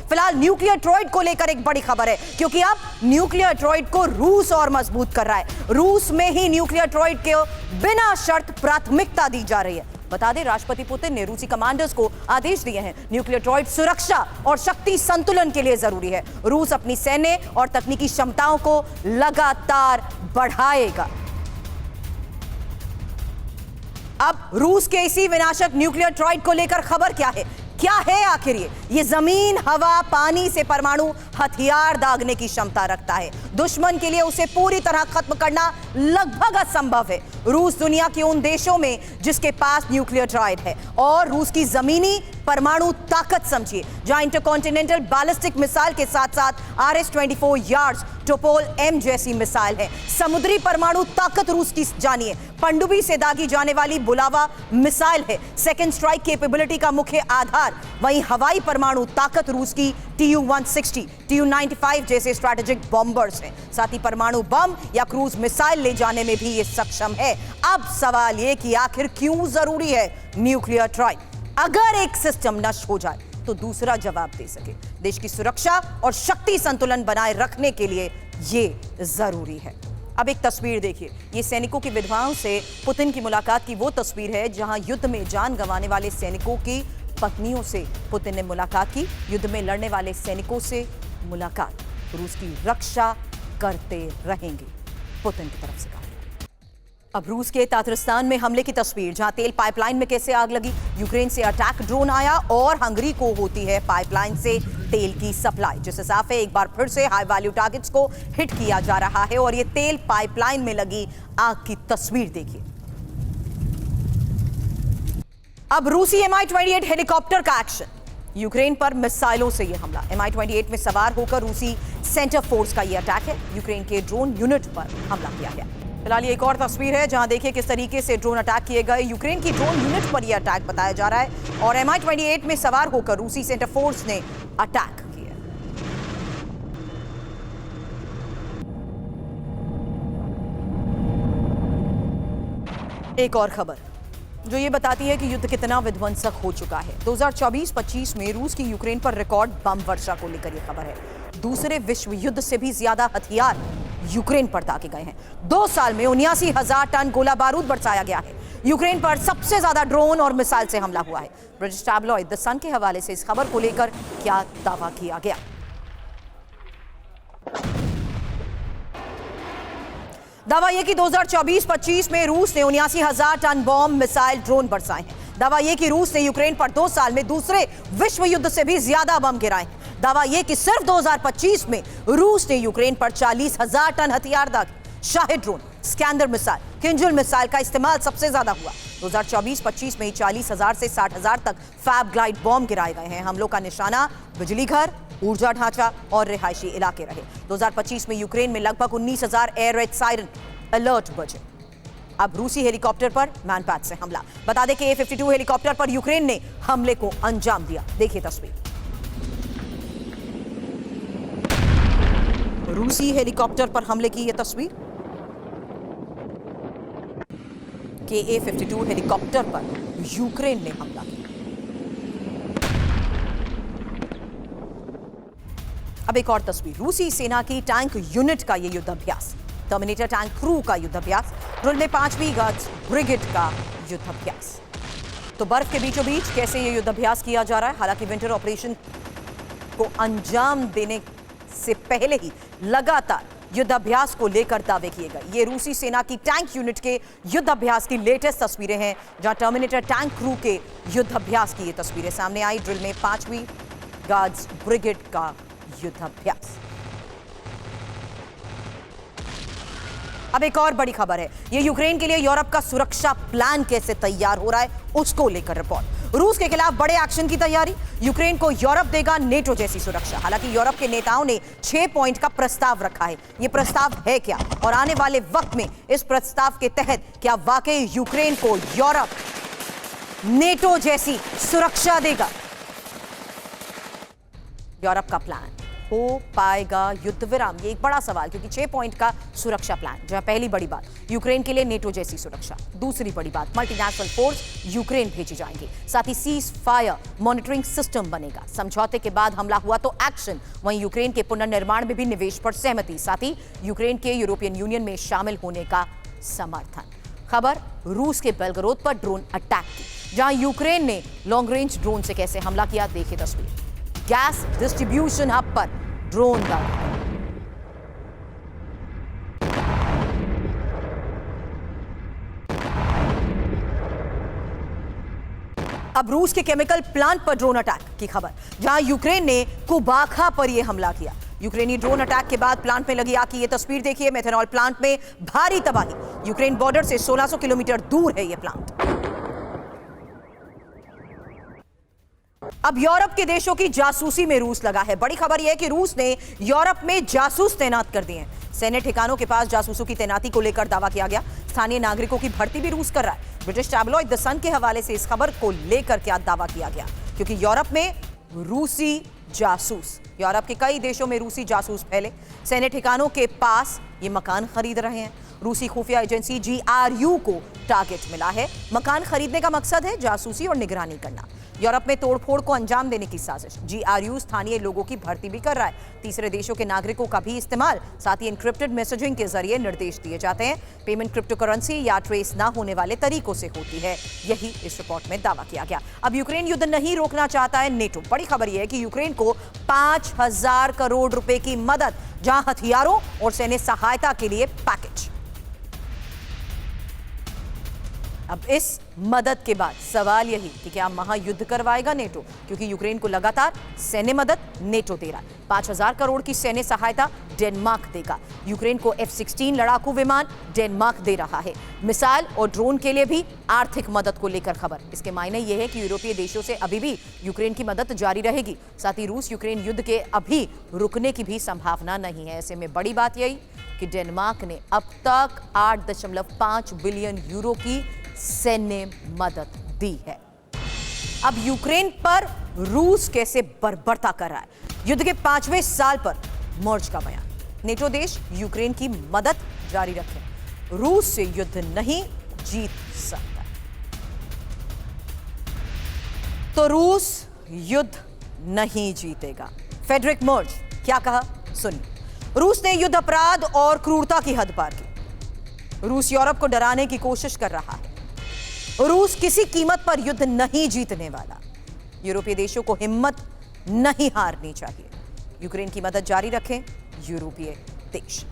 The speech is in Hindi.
फिलहाल न्यूक्लियर ट्रॉयड को लेकर एक बड़ी खबर है, क्योंकि अब न्यूक्लियर ट्रॉयड को रूस और मजबूत कर रहा है। रूस में ही न्यूक्लियर ट्रॉयड के बिना शर्त प्राथमिकता दी जा रही है। बता दें, राष्ट्रपति पुतिन ने रूसी कमांडर्स को आदेश दिए हैं। न्यूक्लियर ट्रॉयड सुरक्षा और शक्ति संतुलन के लिए जरूरी है। रूस अपनी सैन्य और तकनीकी क्षमताओं को लगातार बढ़ाएगा। अब रूस के इसी विनाशक न्यूक्लियर ट्रॉयड को लेकर खबर क्या है आखिर ये जमीन, हवा, पानी से परमाणु हथियार दागने की क्षमता रखता है। दुश्मन के लिए उसे पूरी तरह खत्म करना लगभग असंभव है। रूस दुनिया के उन देशों में जिसके पास न्यूक्लियर ट्रॉयड है, और रूस की जमीनी परमाणु ताकत समझिए, जहां इंटरकॉन्टिनेंटल बैलिस्टिक मिसाइल के साथ साथ RS-24 यार्ड्स टोपोल M जैसी मिसाइल है। समुद्री परमाणु ताकत रूस की जानिए, पनडुब्बी से दागी जाने वाली बुलावा मिसाइल है, सेकेंड स्ट्राइक कैपेबिलिटी का मुख्य आधार। वहीं हवाई परमाणु ताकत रूस की Tu-160, Tu-95 जैसे स्ट्रैटेजिक बॉम्बर्स हैं। साथ ही परमाणु बम या क्रूज मिसाइल ले जाने में भी ये सक्षम है। अब सवाल ये कि आखिर क्यों जरूरी है न्यूक्लियर ट्रॉयड? अगर एक सिस्टम नष्ट हो जाए तो दूसरा जवाब दे सके। देश की सुरक्षा और शक्ति संतुलन बनाए रखने के लिए ये जरूरी है। अब एक तस्वीर देखिए, ये सैनिकों की विधवाओं से पुतिन की मुलाकात की वो तस्वीर है जहां युद्ध में जान गंवाने वाले सैनिकों की पत्नियों से पुतिन ने मुलाकात की। युद्ध में लड़ने वाले सैनिकों से मुलाकात, रूस की रक्षा करते रहेंगे, पुतिन की तरफ से कहा। अब रूस के तातरिस्तान में हमले की तस्वीर, जहां तेल पाइपलाइन में कैसे आग लगी। यूक्रेन से अटैक ड्रोन आया और हंगरी को होती है पाइपलाइन से तेल की सप्लाई, जिससे साफ है एक बार फिर से हाई वैल्यू टारगेट्स को हिट किया जा रहा है। और ये तेल पाइपलाइन में लगी आग की तस्वीर देखिए। अब रूसी Mi-28 हेलीकॉप्टर का एक्शन, यूक्रेन पर मिसाइलों से यह हमला। Mi-28 में सवार होकर रूसी सेंटर फोर्स का यह अटैक है। यूक्रेन के ड्रोन यूनिट पर हमला किया गया। फिलहाल ये एक और तस्वीर है जहां देखिए किस तरीके से ड्रोन अटैक किए गए। यूक्रेन की ड्रोन यूनिट पर यह अटैक बताया जा रहा है और Mi-28 में सवार होकर रूसी सेंटर फोर्स ने अटैक किया। एक और खबर जो ये बताती है कि युद्ध कितना विध्वंसक हो चुका है। 2024-25 में रूस की यूक्रेन पर रिकॉर्ड बम वर्षा को लेकर यह खबर है। दूसरे विश्व युद्ध से भी ज्यादा हथियार यूक्रेन पर दागे गए हैं। 2 साल में 79,000 टन गोला बारूद बरसाया गया है। यूक्रेन पर सबसे ज्यादा ड्रोन और मिसाइल से हमला हुआ है। ब्रिटिश टैबलॉइड द सन के हवाले से इस खबर को लेकर क्या दावा किया गया। दावा यह कि 2024-25 में रूस ने 79,000 टन बॉम्ब, मिसाइल, ड्रोन बरसाए हैं। दावा यह कि रूस ने यूक्रेन पर 2 साल में दूसरे विश्व युद्ध से भी ज्यादा बम गिराए हैं। दावा यह कि सिर्फ 2025 में रूस ने यूक्रेन पर 40,000 टन हथियार दागे। Shahed drone, Iskander missile, Kinzhal missile का इस्तेमाल सबसे ज्यादा हुआ। 2024-25 में 40,000 से 60,000 तक फैब ग्लाइड बॉम्ब गिराए गए हैं। हमलों का निशाना बिजली घर, ऊर्जा ढांचा और रिहायशी इलाके रहे। 2025 में यूक्रेन में लगभग 19,000 एयर रेड सायरन अलर्ट बजे। अब रूसी हेलीकॉप्टर पर मैनपैड से हमला। बता दें कि A-52 हेलीकॉप्टर पर यूक्रेन ने हमले को अंजाम दिया। देखिए तस्वीर, रूसी हेलीकॉप्टर पर हमले की यह तस्वीर कि A-52 हेलीकॉप्टर पर यूक्रेन ने हमला किया। अब एक और तस्वीर, रूसी सेना की टैंक यूनिट का यह युद्धाभ्यास, टर्मिनेटर टैंक क्रू का युद्धाभ्यास, ड्रिल में 5वीं गार्ड्स ब्रिगेड का युद्धाभ्यास। तो बर्फ के बीचों बीच कैसे यह युद्धाभ्यास किया जा रहा है। हालांकि विंटर ऑपरेशन को अंजाम देने से पहले ही लगातार युद्धाभ्यास को लेकर दावे किए गए। ये रूसी सेना की टैंक यूनिट के युद्धाभ्यास की लेटेस्ट तस्वीरें हैं, जहां टर्मिनेटर टैंक क्रू के युद्धाभ्यास की ये तस्वीरें सामने आई। ड्रिल में 5वीं गार्ड्स ब्रिगेड का युद्धाभ्यास। अब एक और बड़ी खबर है, ये यूक्रेन के लिए यूरोप का सुरक्षा प्लान कैसे तैयार हो रहा है उसको लेकर रिपोर्ट। रूस के खिलाफ बड़े एक्शन की तैयारी, यूक्रेन को यूरोप देगा नेटो जैसी सुरक्षा। हालांकि यूरोप के नेताओं ने 6 पॉइंट का प्रस्ताव रखा है। ये प्रस्ताव है क्या और आने वाले वक्त में इस प्रस्ताव के तहत क्या वाकई यूक्रेन को यूरोप नेटो जैसी सुरक्षा देगा? यूरोप का प्लान हो पाएगा युद्ध विराम? ये एक बड़ा सवाल, क्योंकि 6 पॉइंट का सुरक्षा प्लान, जहां पहली बड़ी बात यूक्रेन के लिए नेटो जैसी सुरक्षा, दूसरी बड़ी बात मल्टीनेशनल फोर्स यूक्रेन भेजी जाएंगी, साथ he cease fire monitoring system बनेगा, समझौते के बाद हमला हुआ तो एक्शन, वहीं यूक्रेन के पुनर्निर्माण में भी निवेश पर सहमति, साथ ही यूक्रेन के यूरोपियन यूनियन में शामिल होने का समर्थन। खबर रूस के बेलगरोद पर ड्रोन अटैक की, जहां यूक्रेन ने लॉन्ग रेंज ड्रोन से कैसे हमला किया, देखिए तस्वीर। गैस डिस्ट्रीब्यूशन हब पर ड्रोन दाग। अब रूस के केमिकल प्लांट पर ड्रोन अटैक की खबर, जहां यूक्रेन ने कुबाखा पर यह हमला किया। यूक्रेनी ड्रोन अटैक के बाद प्लांट में लगी आग की यह तस्वीर देखिए। मेथनॉल प्लांट में भारी तबाही, यूक्रेन बॉर्डर से 1600 किलोमीटर दूर है यह प्लांट। अब यूरोप के देशों की जासूसी में रूस लगा है। बड़ी खबर यह है कि रूस ने यूरोप में जासूस तैनात कर दिए हैं। सैन्य ठिकानों के पास जासूसों की तैनाती को लेकर दावा किया गया। स्थानीय नागरिकों की भर्ती भी रूस कर रहा है। ब्रिटिश टैबलॉइड द सन के हवाले से इस खबर को लेकर क्या दावा किया गया, क्योंकि यूरोप में रूसी जासूस, यूरोप के कई देशों में रूसी जासूस फैले, सैन्य ठिकानों के पास ये मकान खरीद रहे हैं। रूसी खुफिया एजेंसी GRU को टारगेट मिला है। मकान खरीदने का मकसद है जासूसी और निगरानी करना। यूरोप में तोड़फोड़ को अंजाम देने की साजिश। GRU स्थानीय लोगों की भर्ती भी कर रहा है। तीसरे देशों के नागरिकों का भी इस्तेमाल, साथ ही एनक्रिप्टेड मैसेजिंग के जरिए निर्देश दिए जाते हैं। पेमेंट क्रिप्टो करेंसी या ट्रेस ना होने वाले तरीकों से होती है, यही इस रिपोर्ट में दावा किया गया। अब यूक्रेन युद्ध नहीं रोकना चाहता है नेटो। बड़ी खबर यह है कि यूक्रेन को 5000 करोड़ रुपए की मदद, जहां हथियारों और सैन्य सहायता के लिए पैकेज। अब इस मदद के बाद सवाल यही कि क्या महायुद्ध करवाएगा नेटो, क्योंकि यूक्रेन को लगातार सैन्य मदद नेटो दे रहा है। 5000 करोड़ की सैन्य सहायता डेनमार्क देगा। यूक्रेन को F-16 लड़ाकू विमान डेनमार्क दे रहा है। मिसाइल और ड्रोन के लिए भी आर्थिक मदद को लेकर खबर। इसके मायने यह है कि यूरोपीय देशों से अभी भी यूक्रेन की मदद जारी रहेगी। साथ ही रूस यूक्रेन युद्ध के अभी रुकने की भी संभावना नहीं है। ऐसे में बड़ी बात यही कि डेनमार्क ने अब तक 8.5 बिलियन यूरो की सैन्य मदद दी है। अब यूक्रेन पर रूस कैसे बर्बरता कर रहा है, युद्ध के 5वें साल पर मर्ज का बयान। नेटो देश यूक्रेन की मदद जारी रखें, रूस से युद्ध नहीं जीत सकता। तो रूस युद्ध नहीं जीतेगा। फेडरिक मर्ज क्या कहा सुनिए। रूस ने युद्ध अपराध और क्रूरता की हद पार की। रूस यूरोप को डराने की कोशिश कर रहा है। रूस किसी कीमत पर युद्ध नहीं जीतने वाला। यूरोपीय देशों को हिम्मत नहीं हारनी चाहिए। यूक्रेन की मदद जारी रखें यूरोपीय देश।